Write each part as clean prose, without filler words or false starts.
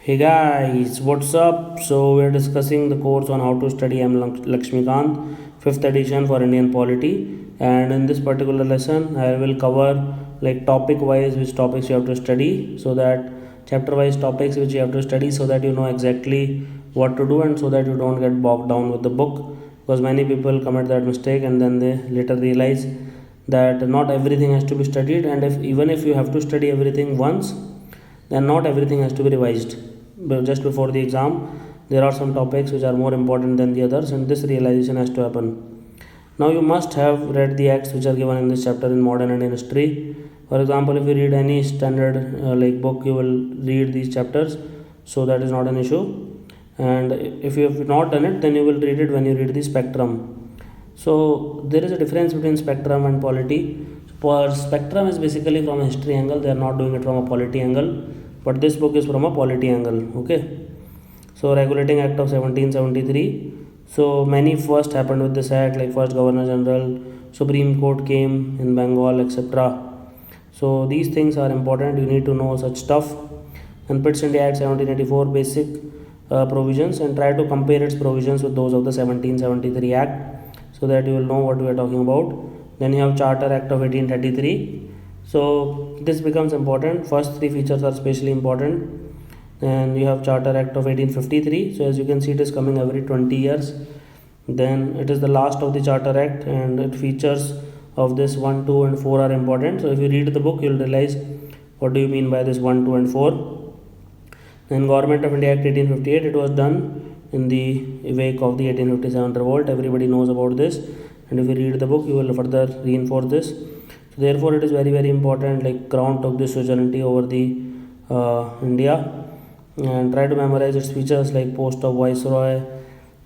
Hey guys, what's up? So we're discussing the course on how to study M Laxmikanth, 5th edition for Indian Polity. And in this particular lesson, I will cover like topic wise which topics you have to study, so that chapter wise topics which you have to study, so that you know exactly what to do and so that you don't get bogged down with the book. Because many people commit that mistake and then they later realize that not everything has to be studied, and if even if you have to study everything once, then not everything has to be revised. But just before the exam, there are some topics which are more important than the others, and this realization has to happen. Now you must have read the acts which are given in this chapter in modern Indian history. For example, if you read any standard like book, you will read these chapters, so that is not an issue. And if you have not done it, then you will read it when you read the spectrum. So there is a difference between spectrum and polity. For spectrum is basically from a history angle, they are not doing it from a polity angle, but this book is from a polity angle. Okay, so regulating act of 1773. So many first happened with this act, like first governor general, supreme court came in Bengal, etc. So these things are important, you need to know such stuff. And Pitt's India Act 1784 basic provisions, and try to compare its provisions with those of the 1773 act, so that you will know what we are talking about. Then you have Charter Act of 1833. So this becomes important. First three features are especially important. Then you have Charter Act of 1853. So as you can see, it is coming every 20 years. Then it is the last of the Charter Act, and it features of this 1, 2 and 4 are important. So if you read the book, you will realize what do you mean by this 1, 2 and 4. Then Government of India Act 1858, it was done in the wake of the 1857 revolt. Everybody knows about this, and if you read the book, you will further reinforce this. So therefore it is very very important, like Crown took this sovereignty over the India, and try to memorize its features like post of Viceroy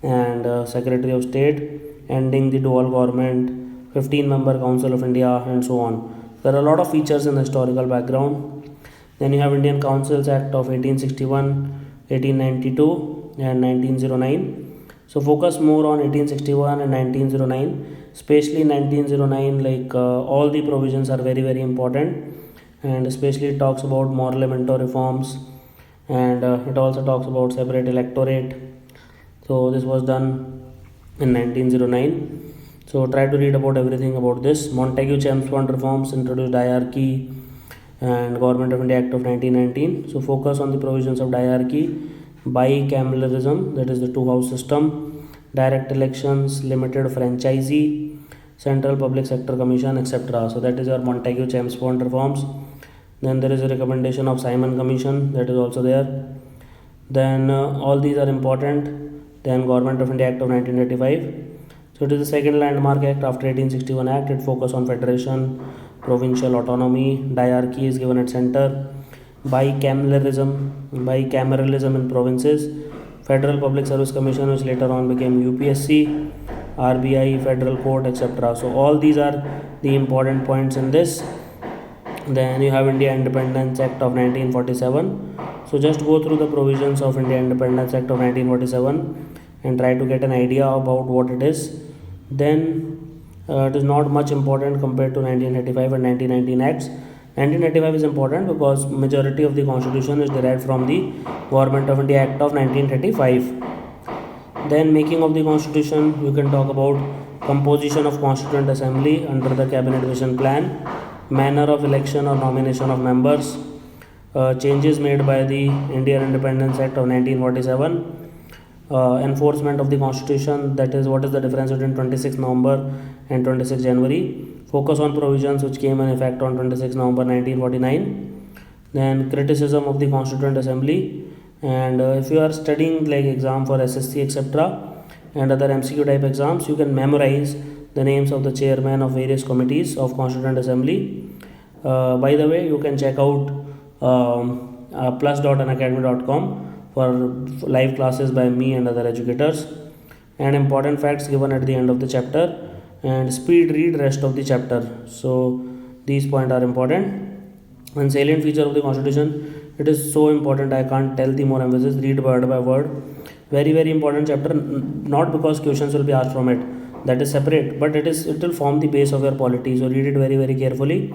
and Secretary of State, ending the dual government, 15-member Council of India, and so on. There are a lot of features in the historical background. Then you have Indian Councils Act of 1861, 1892 and 1909. So focus more on 1861 and 1909, especially 1909, like all the provisions are very very important, and especially it talks about Morley-Minto reforms, and it also talks about separate electorate. So this was done in 1909. So try to read about everything about this. Montagu-Chelmsford reforms introduced diarchy, and Government of India Act of 1919. So focus on the provisions of diarchy, bicameralism, that is the two-house system, direct elections, limited franchisee, central public sector commission, etc. So that is your Montagu-Chelmsford reforms. Then there is a recommendation of Simon Commission, that is also there. Then all these are important. Then Government of India Act of 1985. So it is the second landmark act after 1861 Act. It focus on federation, provincial autonomy, diarchy is given at center, bicameralism in provinces, Federal Public Service Commission, which later on became UPSC, RBI, Federal Court, etc. So all these are the important points in this. Then you have India Independence Act of 1947. So just go through the provisions of India Independence Act of 1947 and try to get an idea about what it is. Then it is not much important compared to 1985 and 1919 acts. 1985 is important because majority of the constitution is derived from the Government of India Act of 1935. Then making of the constitution, you can talk about composition of constituent assembly under the cabinet vision plan, manner of election or nomination of members, changes made by the Indian Independence Act of 1947, enforcement of the constitution, that is what is the difference between 26 November and 26 January, focus on provisions which came in effect on 26 November 1949, then criticism of the constituent assembly. And if you are studying like exam for SSC, etc. and other MCQ type exams, you can memorize the names of the chairman of various committees of constituent assembly. By the way, you can check out plus.unacademy.com for live classes by me and other educators, and important facts given at the end of the chapter, and speed read rest of the chapter. So these points are important. And salient feature of the constitution, it is so important, I can't tell the more emphasis. Read word by word, very very important chapter, not because questions will be asked from it, that is separate, but it will form the base of your polity. So read it very very carefully.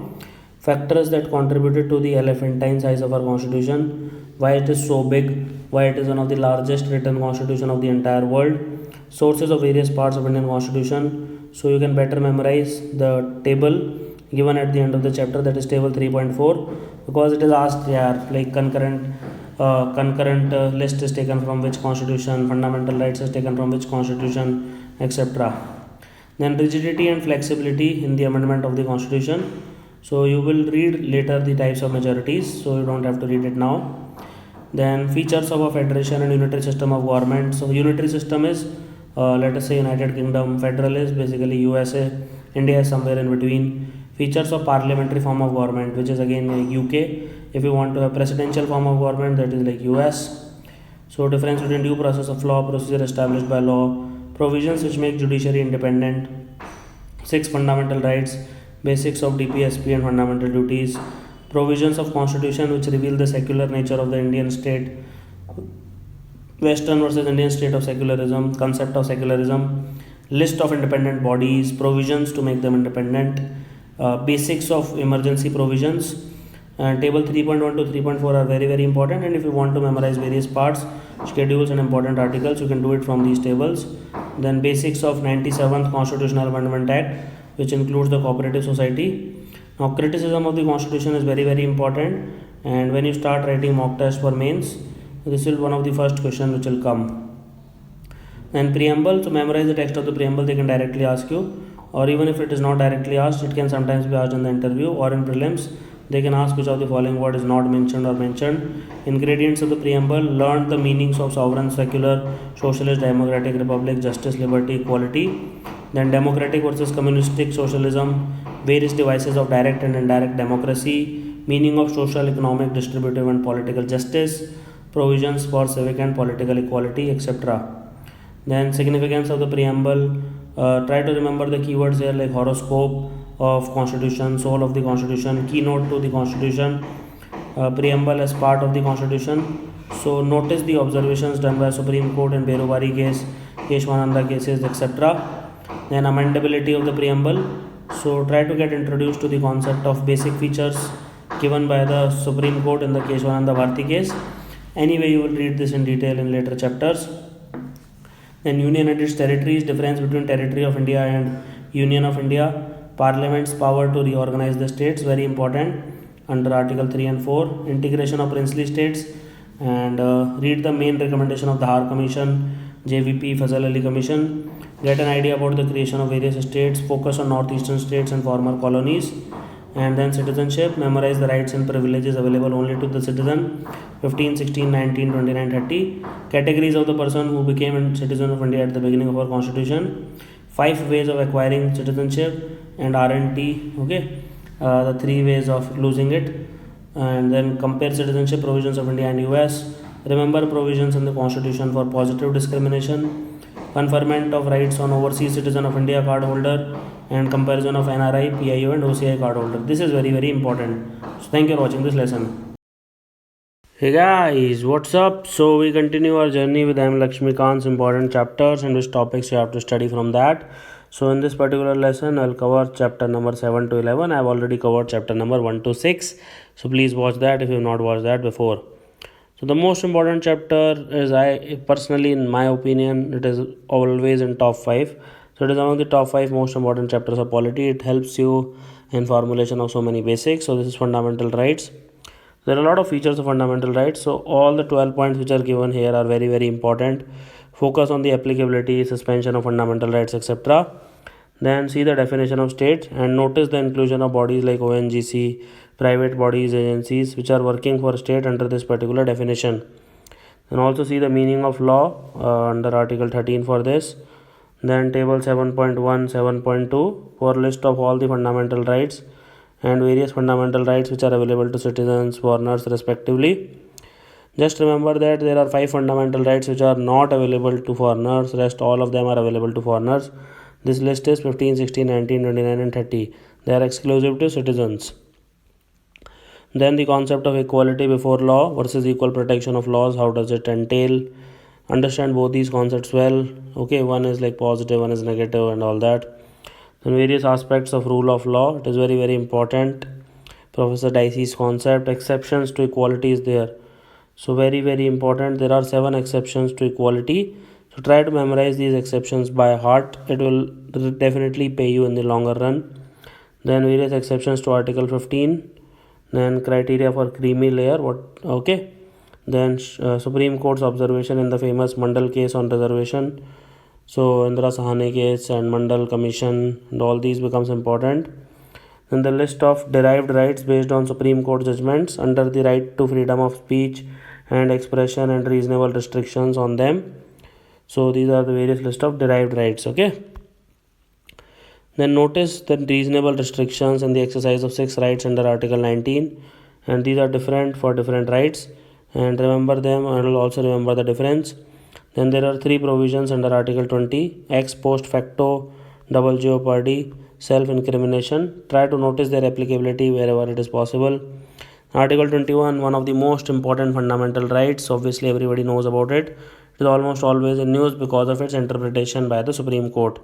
Factors that contributed to the elephantine size of our constitution, why it is so big, why it is one of the largest written constitution of the entire world, sources of various parts of Indian constitution. So you can better memorize the table given at the end of the chapter, that is table 3.4, because it is asked, yeah, like concurrent list is taken from which constitution, fundamental rights is taken from which constitution, etc. Then rigidity and flexibility in the amendment of the constitution. So you will read later the types of majorities, so you don't have to read it now. Then features of a federation and unitary system of government. So unitary system is let us say United Kingdom, federal is basically USA, India is somewhere in between. Features of parliamentary form of government, which is again like UK. If you want to have presidential form of government, that is like US. So difference between due process of law, procedure established by law, provisions which make judiciary independent, 6 fundamental rights, basics of DPSP and fundamental duties, provisions of constitution which reveal the secular nature of the Indian state, Western versus Indian state of secularism, concept of secularism, list of independent bodies, provisions to make them independent, basics of emergency provisions. And table 3.1 to 3.4 are very important, and if you want to memorize various parts, schedules and important articles, you can do it from these tables. Then basics of 97th Constitutional Amendment Act, which includes the cooperative society. Now criticism of the constitution is very important, and when you start writing mock test for mains, this is one of the first questions which will come. Then preamble, to memorize the text of the preamble, they can directly ask you, or even if it is not directly asked, it can sometimes be asked in the interview or in prelims. They can ask which of the following word is not mentioned or mentioned. Ingredients of the preamble: learn the meanings of sovereign, secular, socialist, democratic, republic, justice, liberty, equality. Then democratic versus communistic socialism, various devices of direct and indirect democracy, meaning of social, economic, distributive and political justice, provisions for civic and political equality, etc. Then significance of the preamble, try to remember the keywords here like horoscope of constitution, soul of the constitution, keynote to the constitution, preamble as part of the constitution. So notice the observations done by Supreme Court in Berubari case, Keshwananda cases, etc. Then amendability of the preamble. So try to get introduced to the concept of basic features given by the Supreme Court in the Keshwananda Bharti case. Anyway, you will read this in detail in later chapters. Then union and its territories, difference between territory of India and Union of India, Parliament's power to reorganize the states, very important under Article 3 and 4, integration of princely states, and read the main recommendation of the Har Commission, JVP, Fazal Ali Commission, get an idea about the creation of various states, focus on northeastern states and former colonies. And then citizenship, memorize the rights and privileges available only to the citizen, 15, 16, 19, 29, 30. Categories of the person who became a citizen of India at the beginning of our constitution, 5 ways of acquiring citizenship, and RNT, okay, the 3 ways of losing it. And then compare citizenship provisions of India and US, remember provisions in the constitution for positive discrimination, conferment of rights on overseas citizen of India card holder, and comparison of NRI, PIO and OCI card holder. This is very important. So thank you for watching this lesson. Hey guys, what's up? So we continue our journey with M Laxmikanth's important chapters and which topics you have to study from that. So in this particular lesson, I'll cover chapter number 7 to 11. I've already covered chapter number 1 to 6. So please watch that if you have not watched that before. So the most important chapter is, I personally, in my opinion, it is always in top 5. So it is among the top 5 most important chapters of polity. It helps you in formulation of so many basics. So this is fundamental rights. There are a lot of features of fundamental rights. So all the 12 points which are given here are very important. Focus on the applicability, suspension of fundamental rights, etc. Then see the definition of state and notice the inclusion of bodies like ONGC, private bodies, agencies which are working for state under this particular definition. And also see the meaning of law under Article 13 for this. Then table 7.1, 7.2 for list of all the fundamental rights and various fundamental rights which are available to citizens, foreigners respectively. Just remember that there are 5 fundamental rights which are not available to foreigners, rest all of them are available to foreigners. This list is 15, 16, 19, 29 and 30. They are exclusive to citizens. Then the concept of equality before law versus equal protection of laws, how does it entail? Understand both these concepts well. Okay, one is like positive, one is negative and all that. Then various aspects of rule of law, it is very important. Professor Dicey's concept, exceptions to equality is there. So very important. There are 7 exceptions to equality. So try to memorize these exceptions by heart. It will definitely pay you in the longer run. Then various exceptions to Article 15. Then criteria for creamy layer. Okay. Then Supreme Court's observation in the famous Mandal case on reservation. So Indira Sahani case and Mandal Commission and all these becomes important. Then the list of derived rights based on Supreme Court judgments under the right to freedom of speech and expression and reasonable restrictions on them. So these are the various list of derived rights. Okay. Then notice the reasonable restrictions in the exercise of 6 rights under Article 19, and these are different for different rights, and remember them and will also remember the difference. Then there are 3 provisions under Article 20: ex post facto, double jeopardy, self-incrimination. Try to notice their applicability wherever it is possible. Article 21, one of the most important fundamental rights. Obviously, everybody knows about it. It is almost always in news because of its interpretation by the Supreme Court.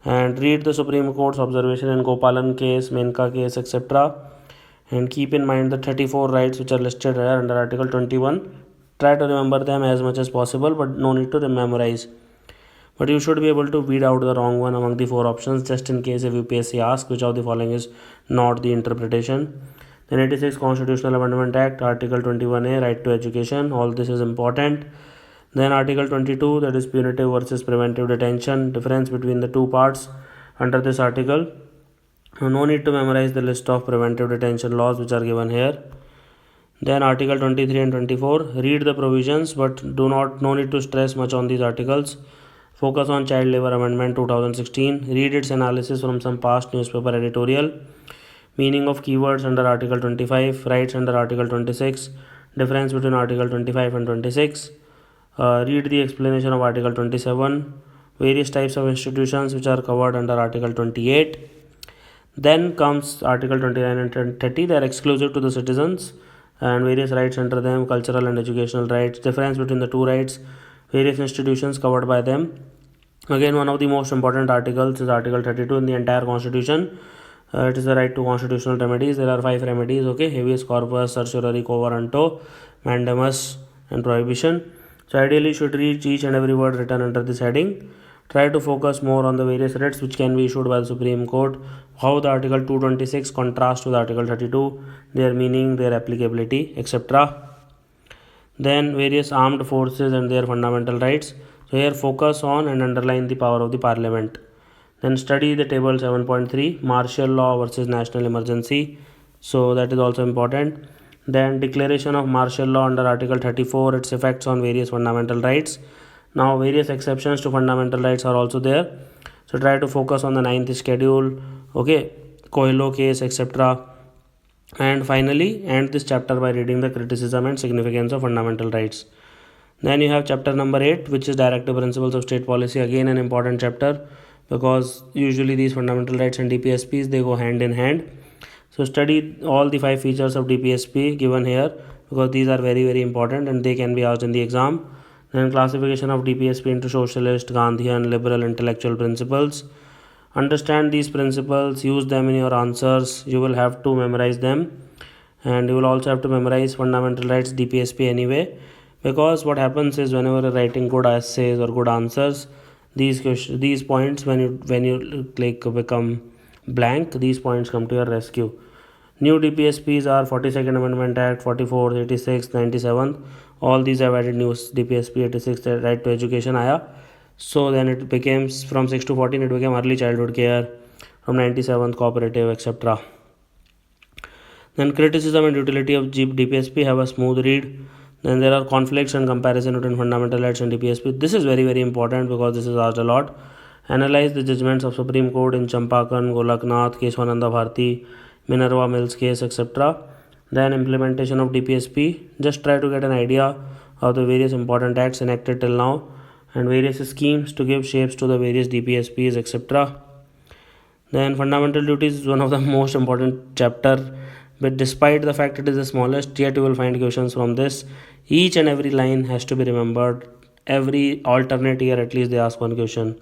And read the Supreme Court's observation in Gopalan case, Menka case, etc. And keep in mind the 34 rights which are listed here under Article 21. Try to remember them as much as possible, but no need to memorize. But you should be able to weed out the wrong one among the 4 options, just in case if UPSC asks which of the following is not the interpretation. Then 86 Constitutional Amendment Act, Article 21A, right to education. All this is important. Then Article 22, that is punitive versus preventive detention, difference between the two parts under this article. No need to memorize the list of preventive detention laws which are given here. Then Article 23 and 24, read the provisions, but no need to stress much on these articles. Focus on Child Labor Amendment 2016. Read its analysis from some past newspaper editorial. Meaning of keywords under Article 25. Rights under Article 26. Difference between Article 25 and 26. Read the explanation of Article 27. Various types of institutions which are covered under Article 28. Then comes Article 29 and 30. They are exclusive to the citizens and various rights under them, cultural and educational rights. Difference between the two rights. Various institutions covered by them. Again, one of the most important articles is Article 32 in the entire constitution. It is the right to constitutional remedies. There are 5 remedies. Okay, habeas corpus, certiorari quo warranto, mandamus, and prohibition. So ideally, you should read each and every word written under this heading. Try to focus more on the various writs which can be issued by the Supreme Court. How the Article 226 contrasts with Article 32, their meaning, their applicability, etc. Then various armed forces and their fundamental rights. So here focus on and underline the power of the Parliament. Then study the table 7.3, martial law versus national emergency. So that is also important. Then declaration of martial law under Article 34, its effects on various fundamental rights. Now various exceptions to fundamental rights are also there. So try to focus on the 9th schedule, okay, Coelho case, etc. And finally end this chapter by reading the criticism and significance of fundamental rights. Then you have chapter number 8, which is directive principles of state policy. Again an important chapter, because usually these fundamental rights and DPSPs, they go hand in hand. So study all the 5 features of DPSP given here, because these are very important and they can be asked in the exam. Then classification of DPSP into socialist, Gandhian, liberal intellectual principles. Understand these principles, use them in your answers. You will have to memorize them, and you will also have to memorize fundamental rights DPSP anyway, because what happens is whenever you're writing good essays or good answers, these points, when you like become blank, these points come to your rescue. New DPSPs are 42nd Amendment Act, 44th, 86th, 97th. All these have added new DPSP 86, right to education आया. So then it became from 6 to 14, it became early childhood care. From 97th, cooperative, etc. Then criticism and utility of DPSP, have a smooth read. Then there are conflicts and comparison between fundamental rights and DPSP. This is very important because this is asked a lot. Analyze the judgments of Supreme Court in Champakan, Golaknath, Keswananda Bharti, Minerva Mills case, etc. Then implementation of DPSP. Just try to get an idea of the various important acts enacted till now and various schemes to give shapes to the various DPSPs, etc. Then fundamental duties is one of the most important chapter, but despite the fact it is the smallest, yet you will find questions from this. Each and every line has to be remembered. Every alternate year at least they ask one question.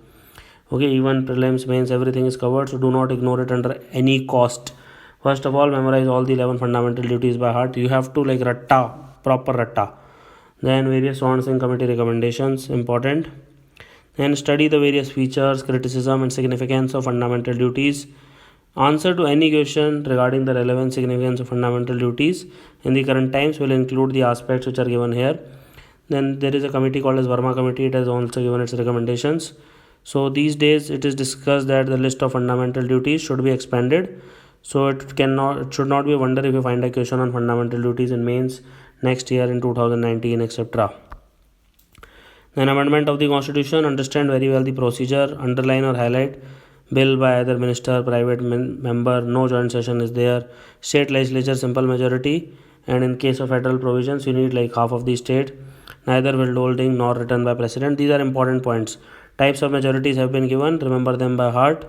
Okay, even prelims, mains, everything is covered, so do not ignore it under any cost. First of all, memorize all the 11 fundamental duties by heart. You have to like ratta, proper ratta. Then various on-sing committee recommendations, important. Then study the various features, criticism and significance of fundamental duties. Answer to any question regarding the relevant significance of fundamental duties in the current times will include the aspects which are given here. Then there is a committee called as Verma committee. It has also given its recommendations. So these days it is discussed that the list of fundamental duties should be expanded. So it should not be a wonder if you find a question on fundamental duties in mains next year in 2019, etc. Then amendment of the constitution, understand very well the procedure, underline or highlight. Bill by either minister, private member, no joint session is there. State legislature, simple majority, and in case of federal provisions you need like half of the state. Neither withholding nor written by president. These are important points. Types of majorities have been given, remember them by heart.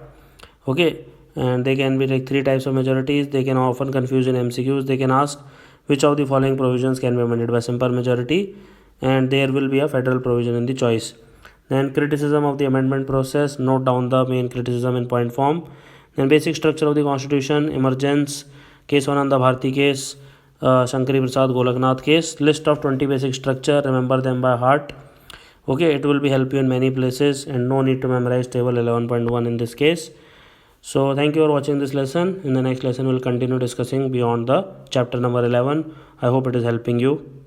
Okay, and they can be like three types of majorities. They can often confuse in MCQs. They can ask which of the following provisions can be amended by simple majority, and there will be a federal provision in the choice. Then criticism of the amendment process, note down the main criticism in point form. Then basic structure of the constitution, emergence, Kesavananda Bharati case, Shankari Prasad Golaknath case, list of 20 basic structure, remember them by heart. Okay, it will be help you in many places, and no need to memorize table 11.1 in this case. So thank you for watching this lesson. In the next lesson we'll continue discussing beyond the chapter number 11. I hope it is helping you.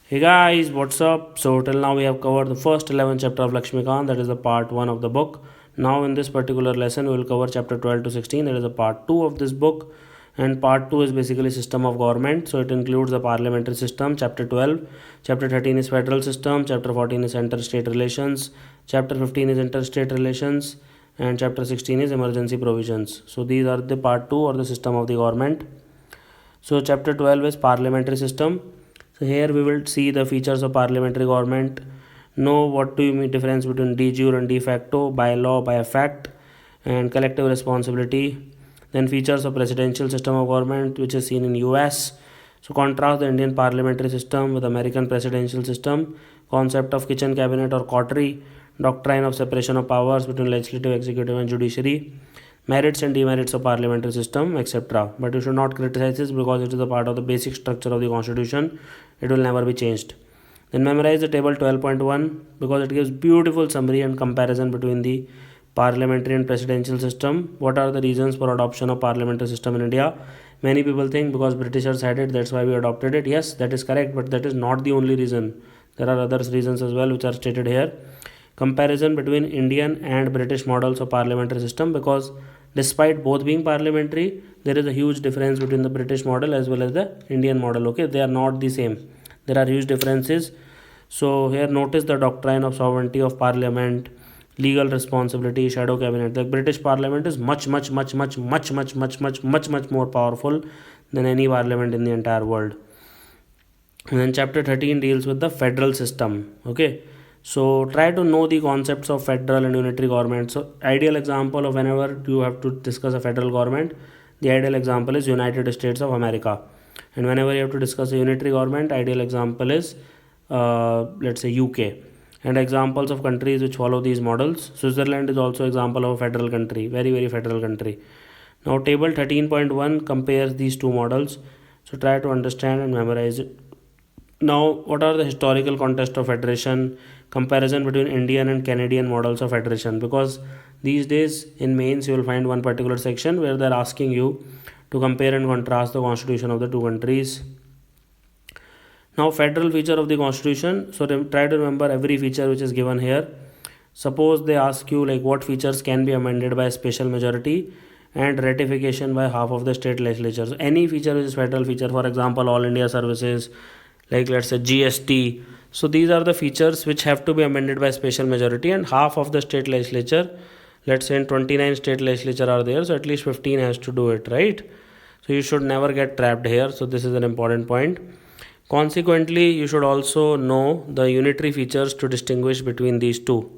Hey guys, what's up? So till now we have covered the first 11 chapter of Laxmikanth, that is the part 1 of the book. Now in this particular lesson we will cover chapter 12 to 16, that is the part 2 of this book. And part 2 is basically system of government. So it includes the parliamentary system, chapter 12. Chapter 13 is federal system. Chapter 14 is interstate relations. Chapter 15 is interstate relations. And chapter 16 is emergency provisions. So these are the part 2 or the system of the government. So chapter 12 is parliamentary system. So here we will see the features of parliamentary government. Know what do you mean difference between de jure and de facto, by law, by effect, and collective responsibility. Then features of presidential system of government, which is seen in US. So contrast the Indian parliamentary system with American presidential system. Concept of kitchen cabinet or coterie. Doctrine of separation of powers between legislative, executive and judiciary. Merits and demerits of parliamentary system, etc. But you should not criticize this because it is a part of the basic structure of the constitution. It will never be changed. Then memorize the table 12.1 because it gives beautiful summary and comparison between the parliamentary and presidential system. What are the reasons for adoption of parliamentary system in India? Many people think because Britishers had it, that's why we adopted it. Yes, that is correct, but that is not the only reason. There are other reasons as well which are stated here. Comparison between Indian and British models of parliamentary system, because despite both being parliamentary, there is a huge difference between the British model as well as the Indian model. Okay, they are not the same. There are huge differences. So here notice the doctrine of sovereignty of parliament, legal responsibility, shadow cabinet. The British parliament is much more powerful than any parliament in the entire world. And then chapter 13 deals with the federal system. Okay, so try to know the concepts of federal and unitary government. So ideal example of whenever you have to discuss a federal government, the ideal example is United States of America. And whenever you have to discuss a unitary government, ideal example is let's say UK. And examples of countries which follow these models, Switzerland is also example of a federal country, very federal country. Now table 13.1 compares these two models. So try to understand and memorize it. Now what are the historical context of federation, comparison between Indian and Canadian models of federation, because these days in mains you will find one particular section where they are asking you to compare and contrast the constitution of the two countries. Now federal feature of the constitution, so try to remember every feature which is given here. Suppose they ask you like what features can be amended by a special majority and ratification by half of the state legislatures. Any feature which is federal feature, for example all India services, like let's say GST. So these are the features which have to be amended by special majority and half of the state legislature. Let's say in 29 state legislature are there, so at least 15 has to do it, right? So you should never get trapped here. So this is an important point. Consequently, you should also know the unitary features to distinguish between these two.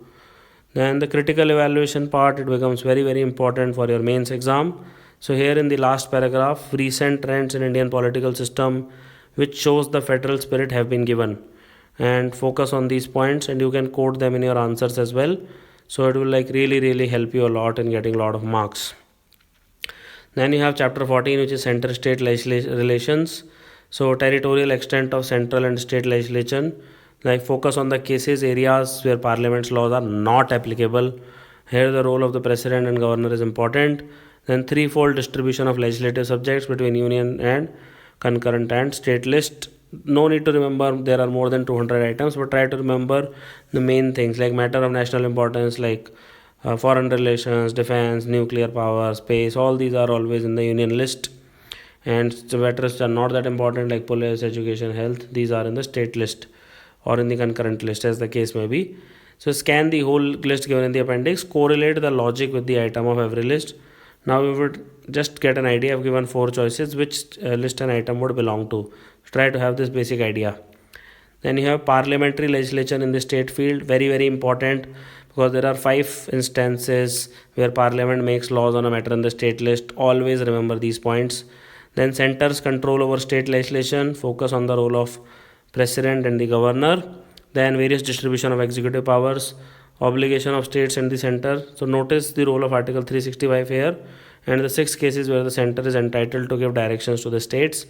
Then the critical evaluation part, it becomes very important for your mains exam. So here in the last paragraph, recent trends in Indian political system which shows the federal spirit have been given, and focus on these points and you can quote them in your answers as well. So it will like really help you a lot in getting a lot of marks. Then you have chapter 14 which is center state relations. So territorial extent of central and state legislation, like focus on the cases areas where parliament's laws are not applicable. Here the role of the president and governor is important. Then threefold distribution of legislative subjects between union and concurrent and state list. No need to remember there are more than 200 items, but try to remember the main things like matter of national importance, like foreign relations, defense, nuclear power, space. All these are always in the union list, and the matters are not that important like police, education, health. These are in the state list or in the concurrent list, as the case may be. So scan the whole list given in the appendix, correlate the logic with the item of every list. Now we would just get an idea. I've given 4 choices which list and item would belong to. Try to have this basic idea. Then you have parliamentary legislation in the state field, very very important, because there are 5 instances where parliament makes laws on a matter in the state list. Always remember these points. Then center's control over state legislation, focus on the role of president and the governor. Then various distribution of executive powers, obligation of states and the center. So notice the role of article 365 here, and the 6 cases where the center is entitled to give directions to the states.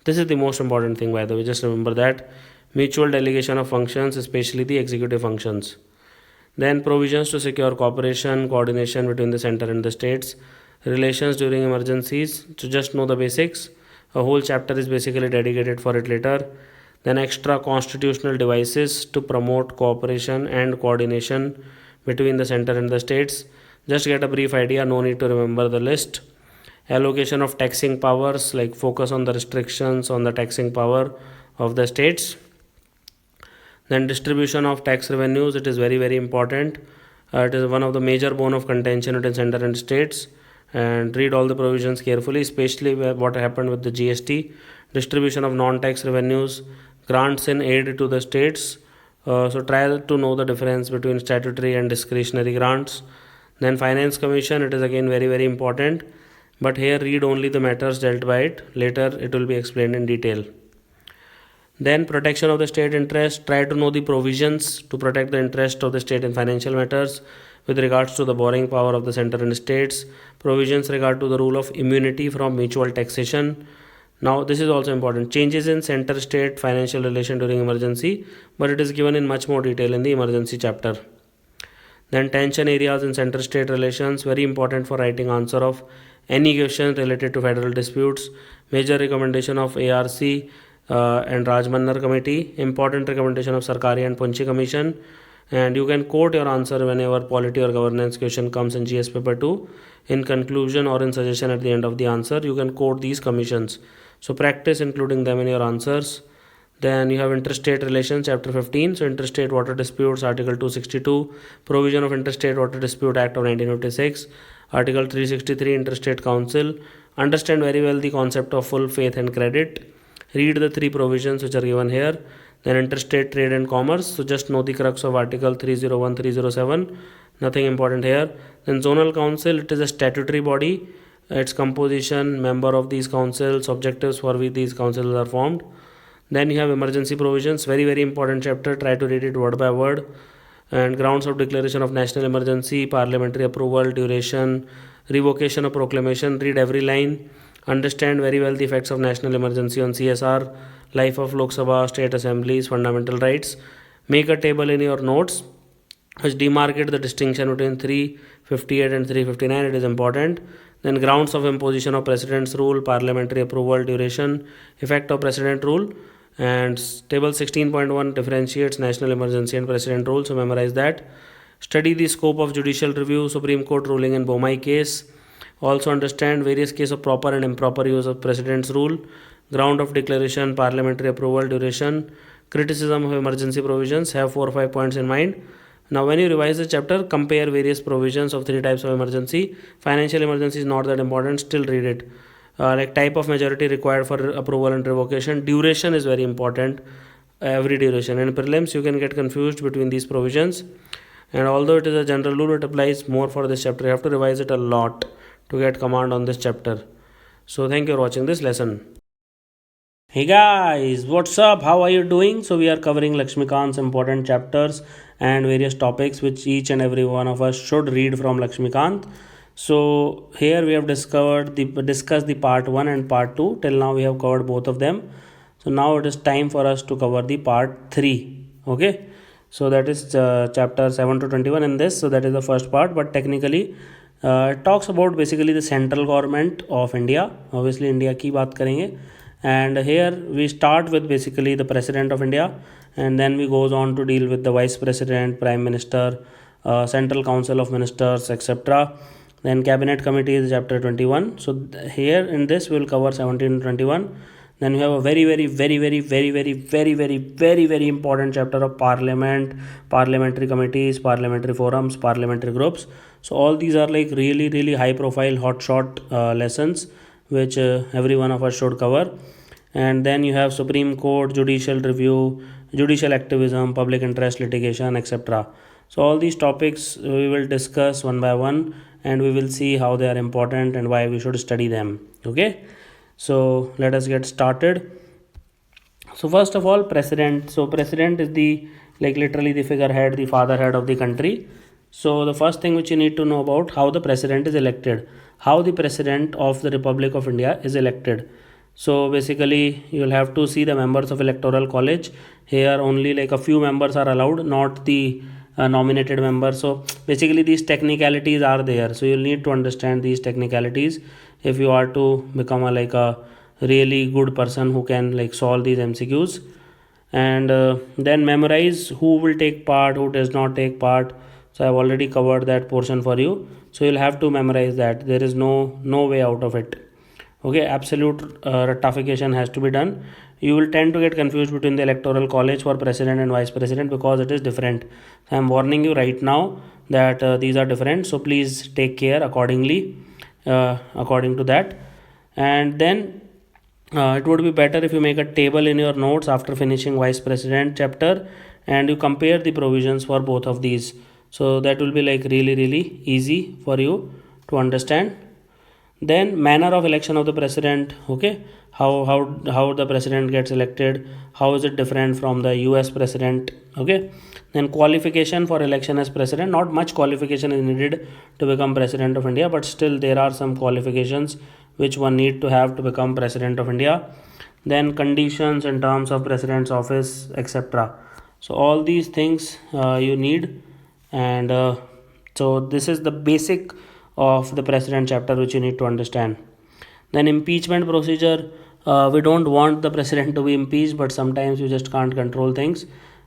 This is the most important thing, by the way, just remember that. Mutual delegation of functions, especially the executive functions. Then provisions to secure cooperation, coordination between the center and the states, relations during emergencies. So just know the basics. A whole chapter is basically dedicated for it later. Then extra constitutional devices to promote cooperation and coordination between the center and the states. Just get a brief idea, no need to remember the list. Allocation of taxing powers, like focus on the restrictions on the taxing power of the states. Then distribution of tax revenues, it is very very important. It is one of the major bone of contention between center and states, and read all the provisions carefully, especially what happened with the GST. Distribution of non-tax revenues, grants and aid to the states. So try to know the difference between statutory and discretionary grants. Then finance commission, it is again very very important, but here read only the matters dealt by it. Later it will be explained in detail. Then protection of the state interest, try to know the provisions to protect the interest of the state in financial matters with regards to the borrowing power of the center and states. Provisions regard to the rule of immunity from mutual taxation. Now this is also important. Changes in center state financial relation during emergency, but it is given in much more detail in the emergency chapter. Then tension areas in center state relations, very important for writing answer of any question related to federal disputes. Major recommendation of ARC and Rajmannar committee, important recommendation of Sarkari and Punchi commission. And you can quote your answer whenever polity or governance question comes in GS paper 2. In conclusion or in suggestion at the end of the answer, you can quote these commissions. So practice including them in your answers. Then you have interstate relations, chapter 15. So interstate water disputes, article 262, provision of interstate water dispute act of 1956, article 363, interstate council. Understand very well the concept of full faith and credit. Read the 3 provisions which are given here. Then interstate trade and commerce, so just know the crux of article 301, 307, nothing important here. Then zonal council, it is a statutory body, its composition, member of these councils, objectives for which these councils are formed. Then you have emergency provisions, very very important chapter, try to read it word by word. And grounds of declaration of national emergency, parliamentary approval, duration, revocation of proclamation, read every line. Understand very well the effects of national emergency on CSR, life of Lok Sabha, state assemblies, fundamental rights. Make a table in your notes which demarcate the distinction between 358 and 359. It is important. Then grounds of imposition of President's rule, parliamentary approval, duration, effect of President rule. And table 16.1 differentiates national emergency and President rule. So memorize that. Study the scope of judicial review, Supreme Court ruling in Bomai case. Also understand various cases of proper and improper use of President's rule, ground of declaration, parliamentary approval, duration, criticism of emergency provisions. Have 4 or 5 points in mind. Now when you revise the chapter, compare various provisions of 3 types of emergency. Financial emergency is not that important, still read it. Like type of majority required for approval and revocation. Duration is very important, every duration. In prelims you can get confused between these provisions, and although it is a general rule, it applies more for this chapter. You have to revise it a lot to get command on this chapter. So thank you for watching this lesson. Hey guys, what's up? How are you doing? So we are covering Laxmikanth's important chapters and various topics which each and every one of us should read from Laxmikanth. So here we have discussed the part 1 and part 2. Till now we have covered both of them. So now it is time for us to cover the part 3. Okay, so that is chapter 7 to 21 in this. So that is the first part, but technically it talks about basically the central government of India. Obviously India की बात करेंगे, and here we start with basically the president of India, and then we goes on to deal with the vice president, prime minister, central council of ministers, etc. Then cabinet committee is chapter 21. So here in this we will cover 17 to 21. Then we have a very important chapter of parliament, parliamentary committees, parliamentary forums, parliamentary groups. So all these are like really high profile hot shot lessons which every one of us should cover. And then you have Supreme Court, judicial review, judicial activism, public interest litigation, etc. So all these topics we will discuss one by one, and we will see how they are important and why we should study them. Okay, so let us get started. So first of all, president. So president is the, like, literally the figurehead, the fatherhead of the country. So the first thing which you need to know about how the president is elected, how the president of the Republic of India is elected. So basically you will have to see the members of electoral college. Here only like a few members are allowed, not the nominated members. So basically these technicalities are there, so you'll need to understand these technicalities if you are to become a really good person who can like solve these MCQs. And then memorize who will take part, who does not take part. So I've already covered that portion for you, so you'll have to memorize that. There is no way out of it. Okay, absolute ratification has to be done. You will tend to get confused between the electoral college for president and vice president because it is different. So I am warning you right now that these are different, so please take care accordingly, according to that. And then it would be better if you make a table in your notes after finishing vice president chapter, and you compare the provisions for both of these. So that will be like really easy for you to understand. Then manner of election of the president. Okay, how the president gets elected, how is it different from the US president. Okay, then qualification for election as president. Not much qualification is needed to become president of India, but still there are some qualifications which one need to have to become president of India. Then conditions in terms of president's office, etc. So all these things you need. And so this is the basic of the president chapter which you need to understand. Then impeachment procedure. We don't want the president to be impeached, but sometimes you just can't control things.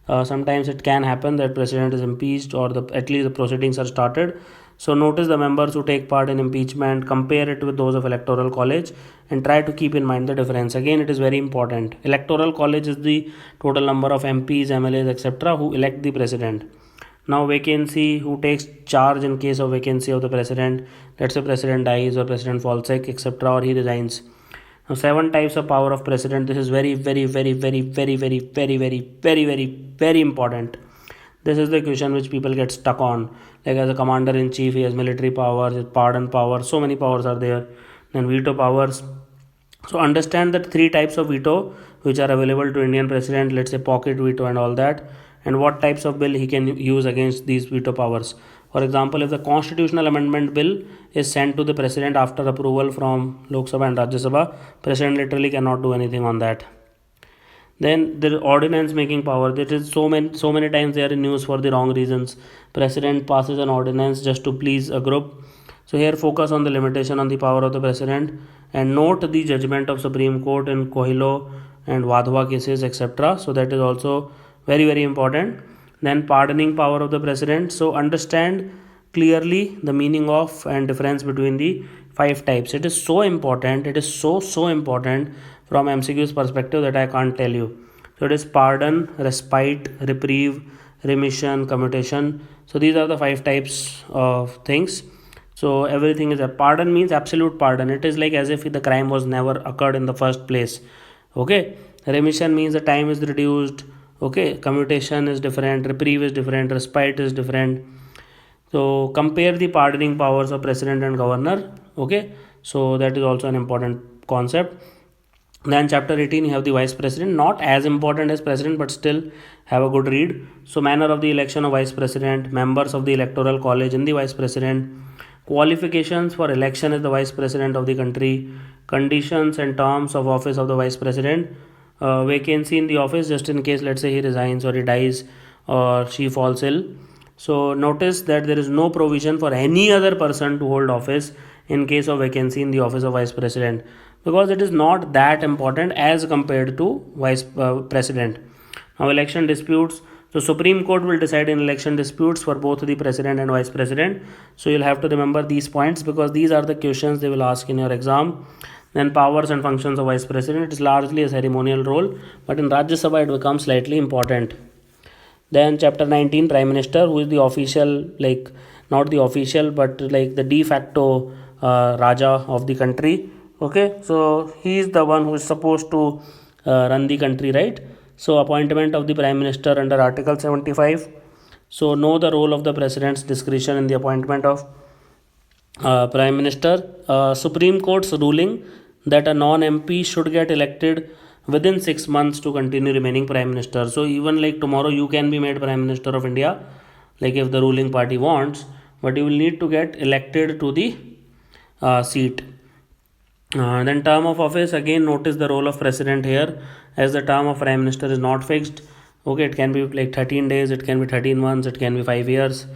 Sometimes it can happen that president is impeached, or at least the proceedings are started. So notice the members who take part in impeachment, compare it with those of electoral college, and try to keep in mind the difference. Again, it is very important. Electoral college is the total number of MPs, MLAs, etc. who elect the president. Now vacancy, who takes charge in case of vacancy of the president. Let's say president dies or president falls sick, etc., or he resigns. Now 7 types of power of president. This is very important. This is the question which people get stuck on. Like as a commander in chief, he has military powers, pardon power, so many powers are there. Then veto powers. So understand that 3 types of veto which are available to Indian president. Let's say pocket veto and all that. And what types of bill he can use against these veto powers. For example, if the constitutional amendment bill is sent to the president after approval from Lok Sabha and Rajya Sabha, president literally cannot do anything on that. Then the ordinance making power. That is so many times they are in news for the wrong reasons. President passes an ordinance just to please a group. So here focus on the limitation on the power of the president, and note the judgment of Supreme Court in Kohilo and Wadhwa cases, etc. So that is also very important. Then pardoning power of the president. So understand clearly the meaning of and difference between the 5 types. It is so important. It is so important from MCQ's perspective that I can't tell you. So it is pardon, respite, reprieve, remission, commutation. So these are the 5 types of things. So everything is a pardon means absolute pardon. It is like as if the crime was never occurred in the first place. Okay. Remission means the time is reduced. Okay, commutation is different, reprieve is different, respite is different. So compare the pardoning powers of president and governor. Okay, so that is also an important concept. Then chapter 18 you have the vice president, not as important as president but still have a good read. So manner of the election of vice president, members of the electoral college in the vice president, qualifications for election as the vice president of the country, conditions and terms of office of the vice president, vacancy in the office, just in case, let's say he resigns or he dies or she falls ill. So notice that there is no provision for any other person to hold office in case of vacancy in the office of vice president, because it is not that important as compared to vice president. Now, election disputes. So Supreme Court will decide in election disputes for both the president and vice president. So you'll have to remember these points, because these are the questions they will ask in your exam. Then powers and functions of vice president. It is largely a ceremonial role, but in Rajya Sabha it becomes slightly important. Then chapter 19, Prime Minister, who is the official, like not the official, but like the de facto Raja of the country. Okay, so he is the one who is supposed to run the country, right? So appointment of the Prime Minister under Article 75. So know the role of the President's discretion in the appointment of Prime Minister. Supreme Court's ruling that a non-MP should get elected within 6 months to continue remaining Prime Minister. So even like tomorrow you can be made Prime Minister of India, like if the ruling party wants, but you will need to get elected to the seat. Then term of office, again notice the role of President here, as the term of Prime Minister is not fixed. Okay, it can be like 13 days, it can be 13 months, it can be 5 years.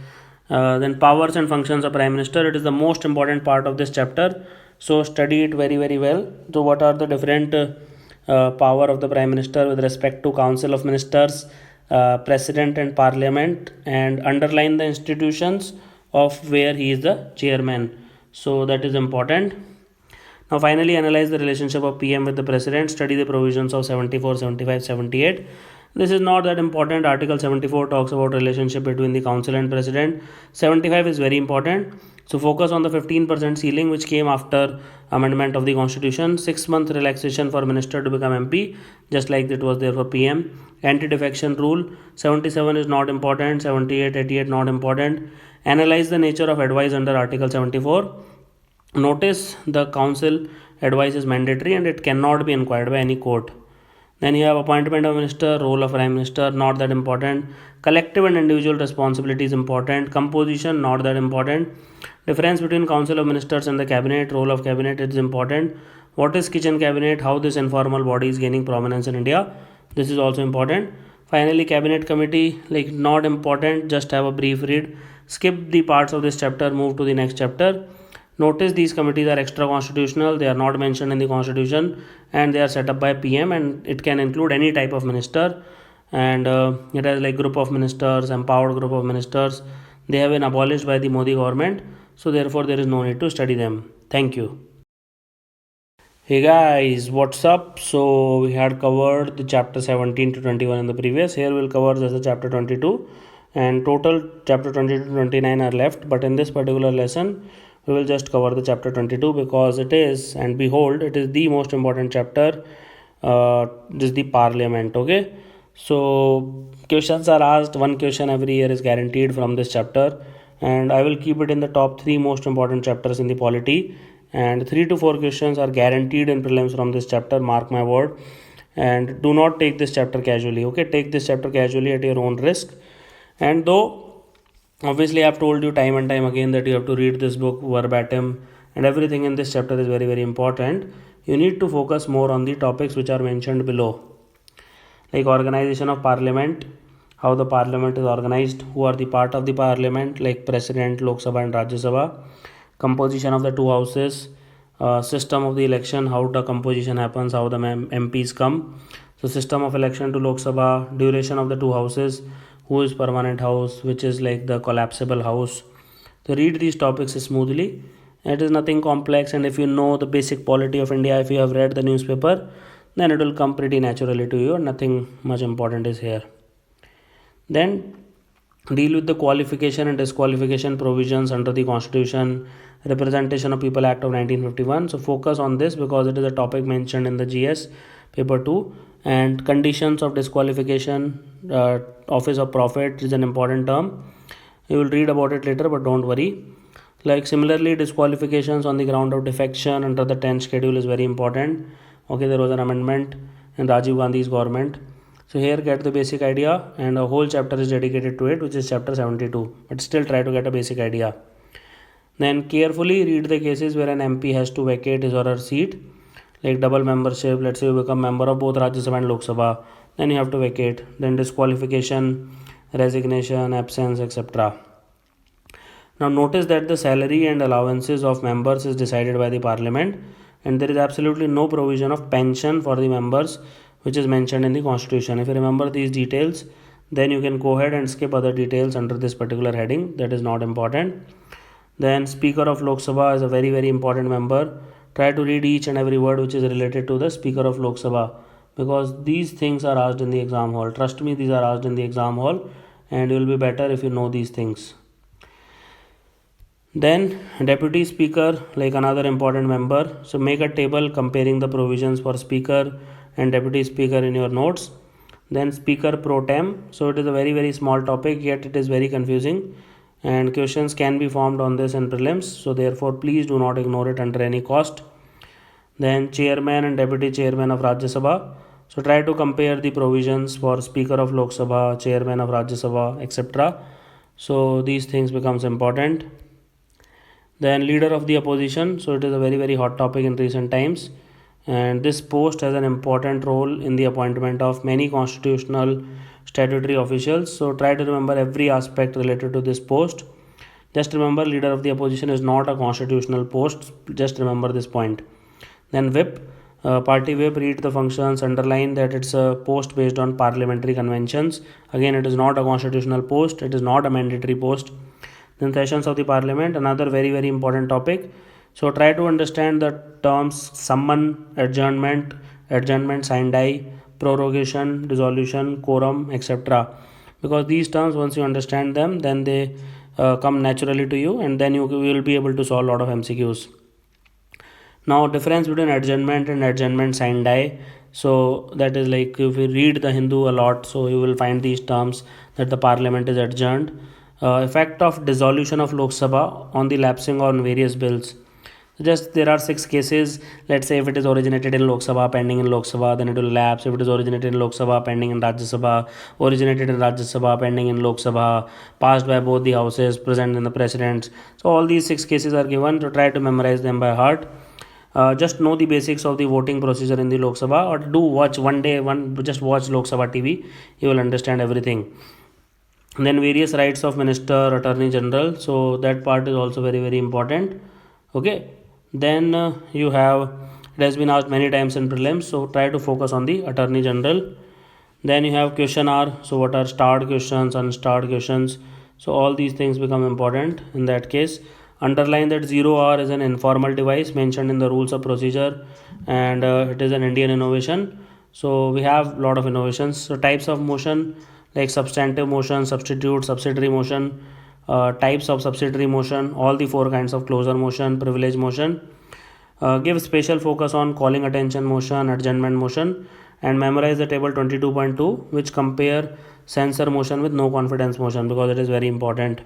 Then powers and functions of Prime Minister, it is the most important part of this chapter, so study it very very well. So what are the different power of the Prime Minister with respect to Council of Ministers, President and Parliament, and underline the institutions of where he is the chairman. So that is important. Now finally analyze the relationship of PM with the President, study the provisions of 74, 75, 78. This is not that important. Article 74 talks about relationship between the Council and President. 75 is very important. So focus on the 15% ceiling which came after amendment of the Constitution. 6-month relaxation for Minister to become MP, just like it was there for PM. Anti-defection rule. 77 is not important. 78, 88 not important. Analyze the nature of advice under Article 74. Notice the council advice is mandatory and it cannot be inquired by any court. Then you have appointment of minister, role of Prime Minister, not that important. Collective and individual responsibility is important. Composition, not that important. Difference between Council of Ministers and the Cabinet, role of Cabinet is important. What is Kitchen Cabinet? How this informal body is gaining prominence in India? This is also important. Finally, Cabinet Committee, like not important, just have a brief read. Skip the parts of this chapter, move to the next chapter. Notice these committees are extra constitutional, they are not mentioned in the constitution, and they are set up by PM, and it can include any type of minister, and it has like group of ministers, empowered group of ministers. They have been abolished by the Modi government, so therefore there is no need to study them. Thank you. Hey guys, what's up? So we had covered the chapter 17 to 21 in the previous. Here we'll cover just the chapter 22, and total chapter 22 to 29 are left, but in this particular lesson we will just cover the chapter 22 because it is, and behold, it is the most important chapter. This is the parliament. Okay, so questions are asked. One question every year is guaranteed from this chapter, and I will keep it in the top 3 most important chapters in the polity, and 3 to 4 questions are guaranteed in prelims from this chapter, mark my word. And do not take this chapter casually. Okay, take this chapter casually at your own risk. And though obviously I have told you time and time again that you have to read this book verbatim, and everything in this chapter is very very important, you need to focus more on the topics which are mentioned below, like organization of parliament, how the parliament is organized, who are the part of the parliament like president, Lok Sabha and Rajya Sabha, composition of the 2 houses, system of the election, how the composition happens, how the MPs come, so system of election to Lok Sabha, duration of the 2 houses, who is permanent house, which is like the collapsible house. So read these topics smoothly. It is nothing complex, and if you know the basic polity of India, if you have read the newspaper, then it will come pretty naturally to you. Nothing much important is here. Then deal with the qualification and disqualification provisions under the Constitution, Representation of People Act of 1951. So focus on this because it is a topic mentioned in the GS paper 2. And conditions of disqualification, office of profit is an important term. You will read about it later, but don't worry. Like similarly, disqualifications on the ground of defection under the 10th schedule is very important. Okay, there was an amendment in Rajiv Gandhi's government. So here get the basic idea, and a whole chapter is dedicated to it, which is chapter 72. But still try to get a basic idea. Then carefully read the cases where an MP has to vacate his or her seat. like double membership, let's say you become member of both Rajya Sabha and Lok Sabha, then you have to vacate. Then disqualification, resignation, absence, etc. Now notice that the salary and allowances of members is decided by the parliament, and there is absolutely no provision of pension for the members which is mentioned in the constitution. If you remember these details, then you can go ahead and skip other details under this particular heading. That is not important. Then Speaker of Lok Sabha is a very important member. Try to read each and every word which is related to the Speaker of Lok Sabha, because these things are asked in the exam hall. Trust me, these are asked in the exam hall, and you will be better if you know these things. Then Deputy Speaker, like another important member. So make a table comparing the provisions for Speaker and Deputy Speaker in your notes. Then Speaker Pro Tem. So it is a very small topic, yet it is very confusing, and questions can be formed on this in prelims. So therefore please do not ignore it under any cost. Then Chairman and Deputy Chairman of Rajya Sabha. So try to compare the provisions for Speaker of Lok Sabha, Chairman of Rajya Sabha, etc. So these things becomes important. Then Leader of the Opposition. So it is a very hot topic in recent times, and this post has an important role in the appointment of many constitutional statutory officials. So try to remember every aspect related to this post. Just remember, Leader of the Opposition is not a constitutional post. Just remember this point. Then Whip, party whip, read the functions, underline that it's a post based on parliamentary conventions. Again, it is not a constitutional post, it is not a mandatory post. Then sessions of the parliament, another very important topic. So try to understand the terms summon, adjournment, sine die, prorogation, dissolution, quorum, etc. Because these terms, once you understand them, then they come naturally to you, and then you will be able to solve a lot of MCQs. Now difference between adjournment and adjournment sine die. So that is like, if you read the Hindu a lot, so you will find these terms that the parliament is adjourned. Effect of dissolution of Lok Sabha on the lapsing on various bills. Just there are 6 cases. Let's say if it is originated in Lok Sabha, pending in Lok Sabha, then it will lapse. If it is originated in Lok Sabha, pending in Rajya Sabha, originated in Rajya Sabha, pending in Lok Sabha, passed by both the houses, present in the president. So all these 6 cases are given. To try to memorize them by heart. Just know the basics of the voting procedure in the Lok Sabha, or do watch just watch Lok Sabha TV. You will understand everything. Then various rights of minister, attorney general. So that part is also very important. Okay. Then you have, it has been asked many times in prelims, so try to focus on the attorney general. Then you have question hour. So what are starred questions, unstarred questions? So all these things become important in that case. Underline that 0 hour is an informal device mentioned in the rules of procedure, and it is an Indian innovation. So we have a lot of innovations. So types of motion, like substantive motion, substitute, subsidiary motion, types of subsidiary motion, all the 4 kinds of closure motion, privilege motion. Give special focus on calling attention motion, adjournment motion, and memorize the table 22.2, which compare censor motion with no confidence motion, because it is very important.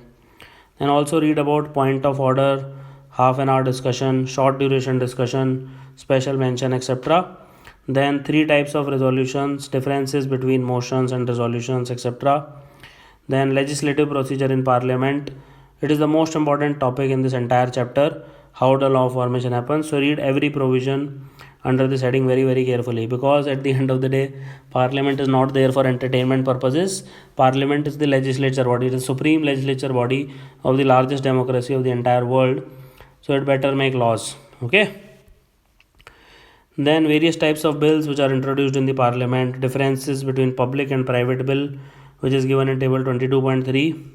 And also read about point of order, half an hour discussion, short duration discussion, special mention, etc. Then 3 types of resolutions, differences between motions and resolutions, etc. Then legislative procedure in parliament. It is the most important topic in this entire chapter, how the law formation happens. So read every provision under this heading very carefully, because at the end of the day, parliament is not there for entertainment purposes. Parliament is the legislature body, the supreme legislature body of the largest democracy of the entire world. So it better make laws. Okay. Then various types of bills which are introduced in the parliament, differences between public and private bill, which is given in table 22.3.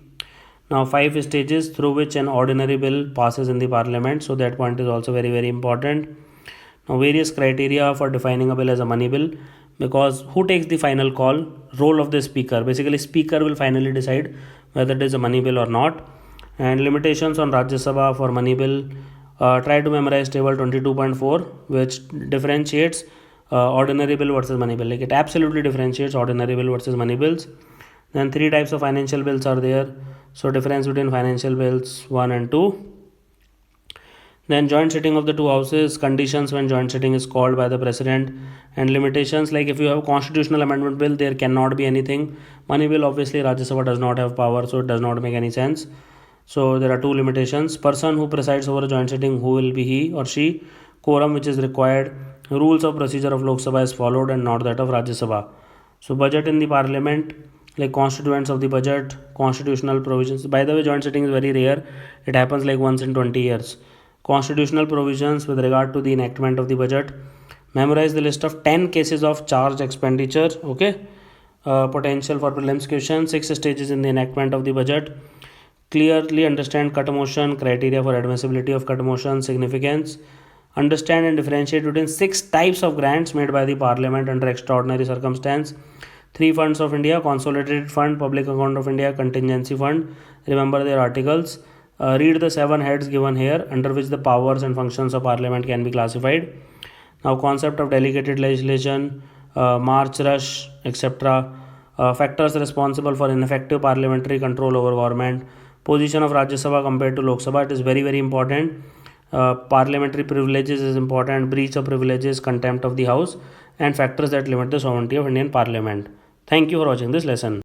Now 5 stages through which an ordinary bill passes in the parliament. So that point is also very important. Now various criteria for defining a bill as a money bill, because who takes the final call? Role of the speaker. Basically speaker will finally decide whether it is a money bill or not. And limitations on Rajya Sabha for money bill. Try to memorize table 22.4, which differentiates ordinary bill versus money bill. Like it absolutely differentiates ordinary bill versus money bills. Then 3 types of financial bills are there. So difference between financial bills 1 and 2. Then joint sitting of the 2 houses, conditions when joint sitting is called by the president, and limitations, like if you have a constitutional amendment bill, there cannot be anything. Money bill, obviously Rajya Sabha does not have power, so it does not make any sense. So there are 2 limitations. Person who presides over a joint sitting, who will be he or she? Quorum which is required, rules of procedure of Lok Sabha is followed and not that of Rajya Sabha. So budget in the parliament, like constituents of the budget, constitutional provisions. By the way, joint sitting is very rare. It happens like once in 20 years. Constitutional provisions with regard to the enactment of the budget. Memorize the list of 10 cases of charged expenditure. Okay. Potential for prelims question. 6 stages in the enactment of the budget. Clearly understand cut motion, criteria for admissibility of cut motion, significance. Understand and differentiate between 6 types of grants made by the parliament under extraordinary circumstance. 3 funds of India: consolidated fund, public account of India, contingency fund. Remember their articles. Read the 7 heads given here under which the powers and functions of parliament can be classified. Now, concept of delegated legislation, March rush, etc. Factors responsible for ineffective parliamentary control over government. Position of Rajya Sabha compared to Lok Sabha. It is very, very important. Parliamentary privileges is important. Breach of privileges, contempt of the House, and factors that limit the sovereignty of Indian Parliament. Thank you for watching this lesson.